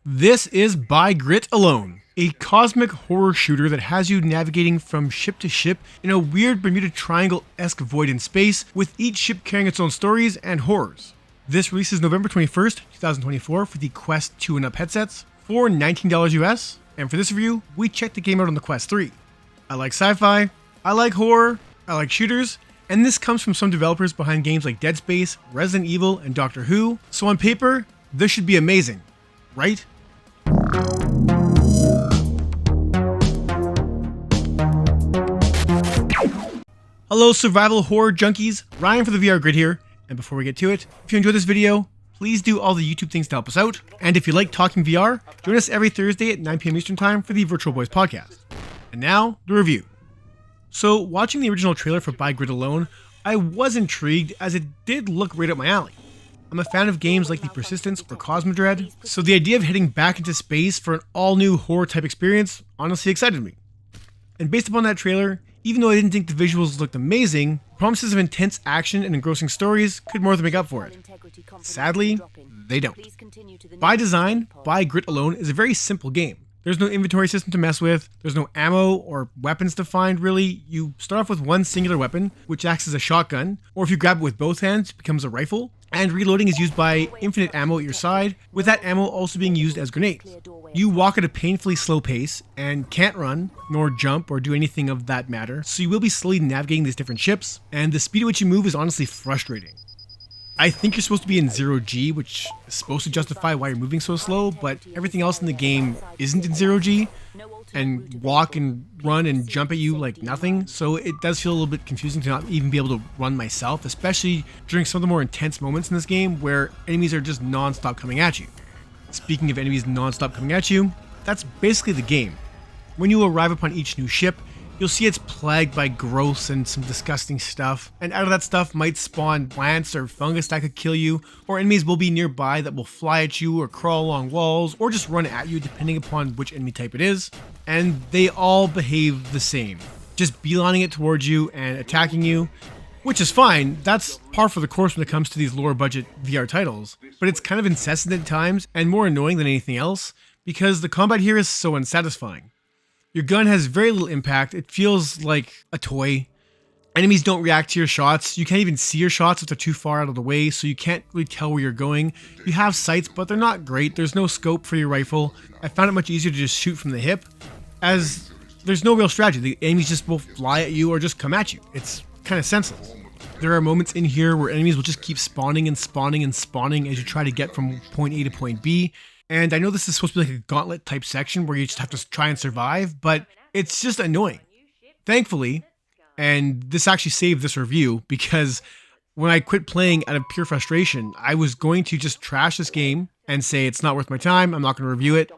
This is By Grit Alone, a cosmic horror shooter that has you navigating from ship to ship in a weird Bermuda Triangle-esque void in space, with each ship carrying its own stories and horrors. This releases November 21st, 2024 for the Quest 2 and up headsets for $19 US, and for this review, we checked the game out on the Quest 3. I like sci-fi, I like horror, I like shooters, and this comes from some developers behind games like Dead Space, Resident Evil, and Doctor Who, so on paper, this should be amazing, right? Hello survival horror junkies, Ryan for the VR Grid here, and before we get to it, if you enjoyed this video, please do all the YouTube things to help us out, and if you like talking VR, join us every Thursday at 9 PM Eastern Time for the Virtual Boys podcast. And now, the review. So, watching the original trailer for By Grit Alone, I was intrigued as it did look right up my alley. I'm a fan of games like The Persistence or Cosmodread, so the idea of heading back into space for an all-new horror-type experience honestly excited me. And based upon that trailer, even though I didn't think the visuals looked amazing, promises of intense action and engrossing stories could more than make up for it. Sadly, they don't. By design, By Grit Alone is a very simple game. There's no inventory system to mess with, there's no ammo or weapons to find really. You start off with one singular weapon, which acts as a shotgun, or if you grab it with both hands, it becomes a rifle, and reloading is used by infinite ammo at your side, with that ammo also being used as grenades. You walk at a painfully slow pace, and can't run, nor jump, or do anything of that matter, so you will be slowly navigating these different ships, and the speed at which you move is honestly frustrating. I think you're supposed to be in 0G, which is supposed to justify why you're moving so slow, but everything else in the game isn't in 0G, and walk and run and jump at you like nothing, so it does feel a little bit confusing to not even be able to run myself, especially during some of the more intense moments in this game where enemies are just non-stop coming at you. Speaking of enemies non-stop coming at you, that's basically the game. When you arrive upon each new ship, you'll see it's plagued by growths and some disgusting stuff, and out of that stuff might spawn plants or fungus that could kill you, or enemies will be nearby that will fly at you or crawl along walls or just run at you depending upon which enemy type it is, and they all behave the same, just beelining it towards you and attacking you, which is fine. That's par for the course when it comes to these lower budget VR titles, but it's kind of incessant at times and more annoying than anything else because the combat here is so unsatisfying. Your gun has very little impact, it feels like a toy. Enemies don't react to your shots, you can't even see your shots if they're too far out of the way, so you can't really tell where you're going. You have sights, but they're not great, there's no scope for your rifle. I found it much easier to just shoot from the hip, as there's no real strategy. The enemies just will fly at you or just come at you. It's kind of senseless. There are moments in here where enemies will just keep spawning and spawning and spawning as you try to get from point A to point B. And I know this is supposed to be like a gauntlet type section where you just have to try and survive, but it's just annoying. Thankfully, and this actually saved this review because when I quit playing out of pure frustration, I was going to just trash this game and say it's not worth my time, I'm not going to review it.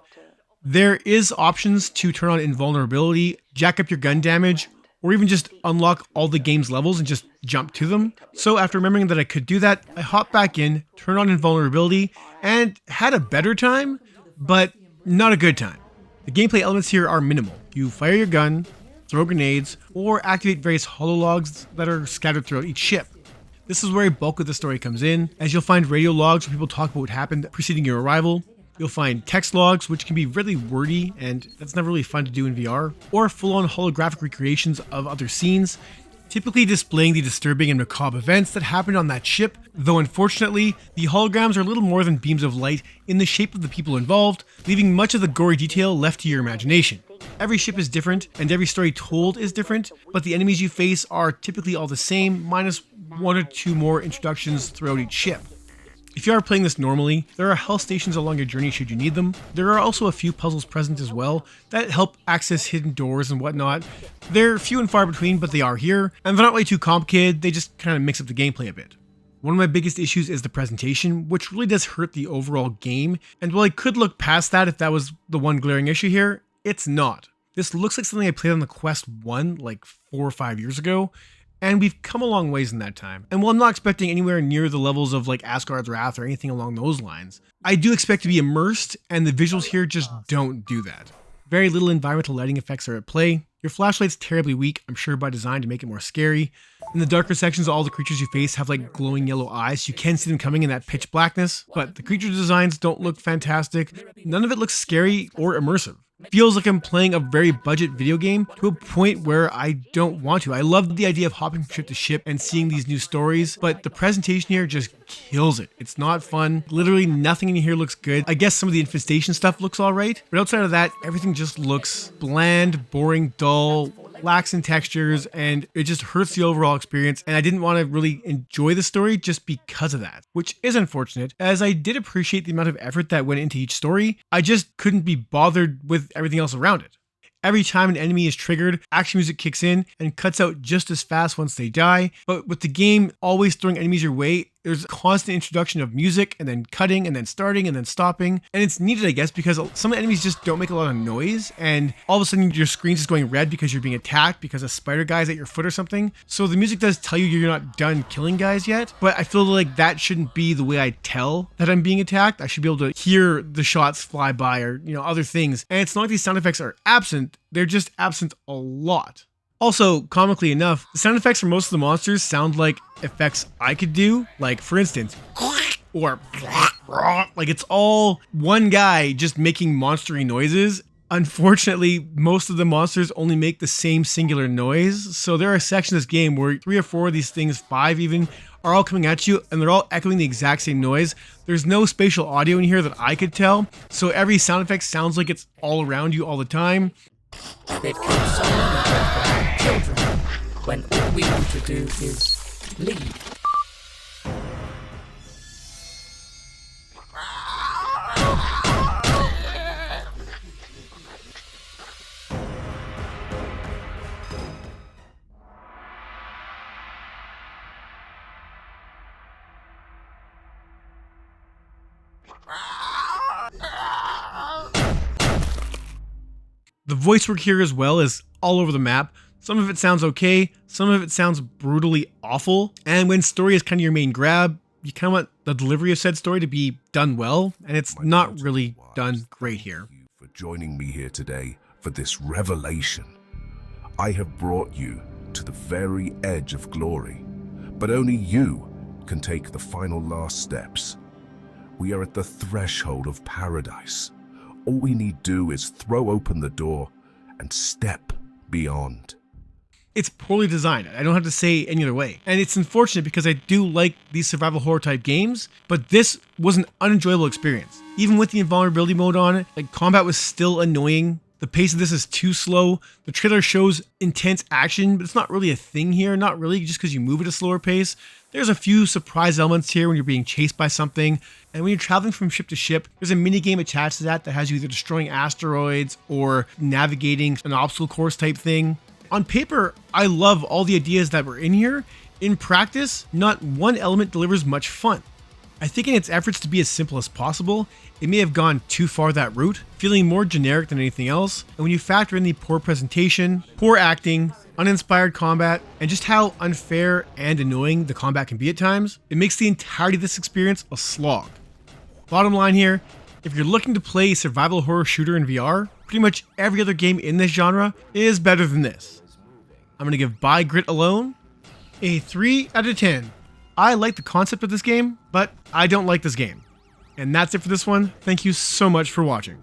There is options to turn on invulnerability, jack up your gun damage, or even just unlock all the game's levels and just jump to them. So after remembering that I could do that, I hopped back in, turned on invulnerability, and had a better time, but not a good time. The gameplay elements here are minimal. You fire your gun, throw grenades, or activate various holologs that are scattered throughout each ship. This is where a bulk of the story comes in, as you'll find radio logs where people talk about what happened preceding your arrival. You'll find text logs, which can be really wordy, and that's never really fun to do in VR, or full-on holographic recreations of other scenes, typically displaying the disturbing and macabre events that happened on that ship, though unfortunately, the holograms are little more than beams of light in the shape of the people involved, leaving much of the gory detail left to your imagination. Every ship is different, and every story told is different, but the enemies you face are typically all the same, minus one or two more introductions throughout each ship. If you are playing this normally, there are health stations along your journey should you need them. There are also a few puzzles present as well that help access hidden doors and whatnot. They're few and far between, but they are here, and they're not way too complicated, they just kind of mix up the gameplay a bit. One of my biggest issues is the presentation, which really does hurt the overall game, and while I could look past that if that was the one glaring issue here, it's not. This looks like something I played on the Quest 1 like 4 or 5 years ago, and we've come a long ways in that time. And while I'm not expecting anywhere near the levels of like Asgard's Wrath or anything along those lines, I do expect to be immersed, and the visuals here just don't do that. Very little environmental lighting effects are at play. Your flashlight's terribly weak, I'm sure by design to make it more scary. In the darker sections, all the creatures you face have like glowing yellow eyes. You can see them coming in that pitch blackness, but the creature designs don't look fantastic. None of it looks scary or immersive. Feels like I'm playing a very budget video game to a point where I don't want to. I love the idea of hopping from ship to ship and seeing these new stories, but the presentation here just kills it. It's not fun. Literally nothing in here looks good. I guess some of the infestation stuff looks alright, but outside of that, everything just looks bland, boring, dull, lacks in textures, and it just hurts the overall experience, and I didn't want to really enjoy the story just because of that, which is unfortunate, as I did appreciate the amount of effort that went into each story. I just couldn't be bothered with everything else around it. Every time an enemy is triggered, action music kicks in and cuts out just as fast once they die, but with the game always throwing enemies your way, there's a constant introduction of music and then cutting and then starting and then stopping. And it's needed, I guess, because some enemies just don't make a lot of noise, and all of a sudden your screen's just going red because you're being attacked because a spider guy's at your foot or something. So the music does tell you you're not done killing guys yet, but I feel like that shouldn't be the way I tell that I'm being attacked. I should be able to hear the shots fly by or, other things. And it's not like these sound effects are absent, they're just absent a lot. Also, comically enough, the sound effects for most of the monsters sound like effects I could do. Like, for instance, or like it's all one guy just making monstery noises. Unfortunately, most of the monsters only make the same singular noise. So there are sections of this game where 3 or 4 of these things, 5 even, are all coming at you and they're all echoing the exact same noise. There's no spatial audio in here that I could tell. So every sound effect sounds like it's all around you all the time. They've killed so many children when all we want to do is leave. The voice work here as well is all over the map. Some of it sounds okay, some of it sounds brutally awful, and when story is kind of your main grab, you kind of want the delivery of said story to be done well, and it's not really done great here. Thank you for joining me here today for this revelation. I have brought you to the very edge of glory, but only you can take the final last steps. We are at the threshold of paradise. All we need do is throw open the door and step beyond. It's poorly designed. I don't have to say any other way. And it's unfortunate because I do like these survival horror type games, but this was an unenjoyable experience. Even with the invulnerability mode on it, like combat was still annoying. The pace of this is too slow. The trailer shows intense action, but it's not really a thing here. Not really, just because you move at a slower pace. There's a few surprise elements here when you're being chased by something. And when you're traveling from ship to ship, there's a mini game attached to that has you either destroying asteroids or navigating an obstacle course type thing. On paper, I love all the ideas that were in here. In practice, not one element delivers much fun. I think in its efforts to be as simple as possible, it may have gone too far that route, feeling more generic than anything else. And when you factor in the poor presentation, poor acting, uninspired combat, and just how unfair and annoying the combat can be at times, it makes the entirety of this experience a slog. Bottom line here, if you're looking to play a survival horror shooter in VR, pretty much every other game in this genre is better than this. I'm going to give By Grit Alone a 3 out of 10. I like the concept of this game, but I don't like this game. And that's it for this one. Thank you so much for watching.